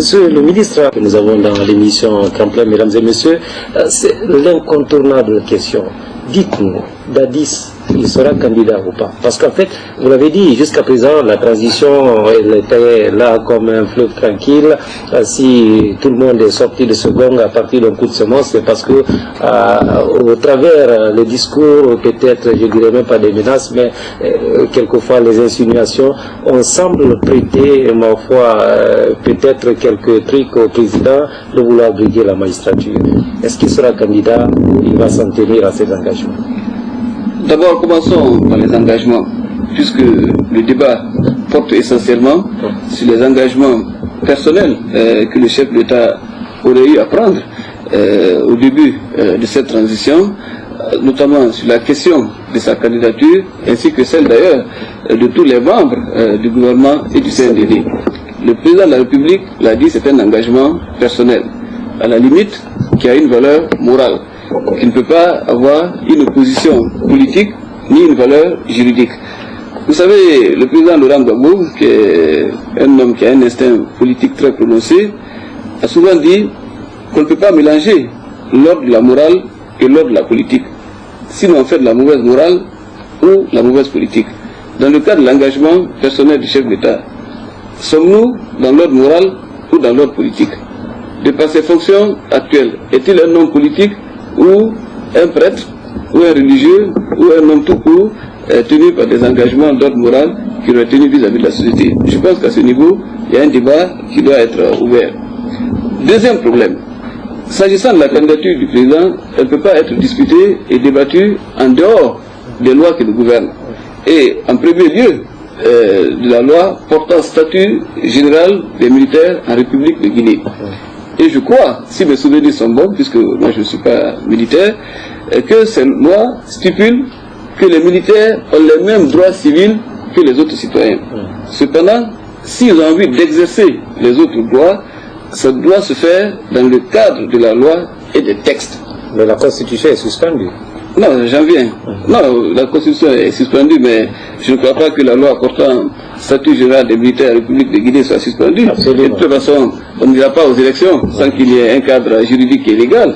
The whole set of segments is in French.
Monsieur le ministre, que nous avons dans l'émission Tremplin, mesdames et messieurs, c'est l'incontournable question. Dites-nous, Dadis, il sera candidat ou pas? Parce qu'en fait, vous l'avez dit, jusqu'à présent, la transition, elle était là comme un fleuve tranquille. Si tout le monde est sorti de ce gong à partir d'un coup de semence, c'est parce que, au travers les discours, peut-être, je dirais même pas des menaces, mais quelquefois les insinuations, on semble prêter, ma foi, peut-être quelques trucs au président de vouloir briguer la magistrature. Est-ce qu'il sera candidat ou il va s'en tenir à ses engagements? D'abord, commençons par les engagements, puisque le débat porte essentiellement sur les engagements personnels que le chef d'État aurait eu à prendre au début de cette transition, notamment sur la question de sa candidature, ainsi que celle d'ailleurs de tous les membres du gouvernement et du CNDD. Le président de la République l'a dit, c'est un engagement personnel, à la limite qui a une valeur morale, qui ne peut pas avoir une position politique ni une valeur juridique. Vous savez, le président Laurent Gbagbo, qui est un homme qui a un instinct politique très prononcé, a souvent dit qu'on ne peut pas mélanger l'ordre de la morale et l'ordre de la politique. Sinon on fait de la mauvaise morale ou la mauvaise politique. Dans le cas de l'engagement personnel du chef d'État, sommes-nous dans l'ordre moral ou dans l'ordre politique? De par ses fonctions actuelles, est-il un homme politique ou un prêtre, ou un religieux, ou un homme tout court, tenu par des engagements d'ordre moral qu'il aurait tenu vis-à-vis de la société? Je pense qu'à ce niveau, il y a un débat qui doit être ouvert. Deuxième problème, s'agissant de la candidature du président, elle ne peut pas être discutée et débattue en dehors des lois qui le gouvernent. Et en premier lieu, de la loi portant statut général des militaires en République de Guinée. Et je crois, si mes souvenirs sont bons, puisque moi je ne suis pas militaire, que cette loi stipule que les militaires ont les mêmes droits civils que les autres citoyens. Cependant, s'ils ont envie d'exercer les autres droits, ça doit se faire dans le cadre de la loi et des textes. Mais la Constitution est suspendue. Non, j'en viens. Non, la Constitution est suspendue, mais je ne crois pas que la loi portant statut général des militaires de la République de Guinée soit suspendue. Absolument. Et de toute façon, on n'ira pas aux élections sans qu'il y ait un cadre juridique et légal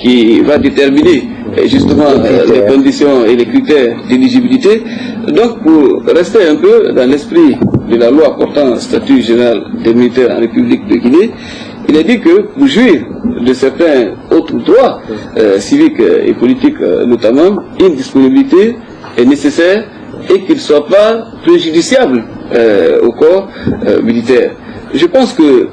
qui va déterminer justement les conditions et les critères d'éligibilité. Donc, pour rester un peu dans l'esprit de la loi portant statut général des militaires en République de Guinée, il est dit que pour jouir de certains autres droits civiques et politiques notamment, une disponibilité est nécessaire et qu'il ne soit pas préjudiciable au corps militaire. Je pense que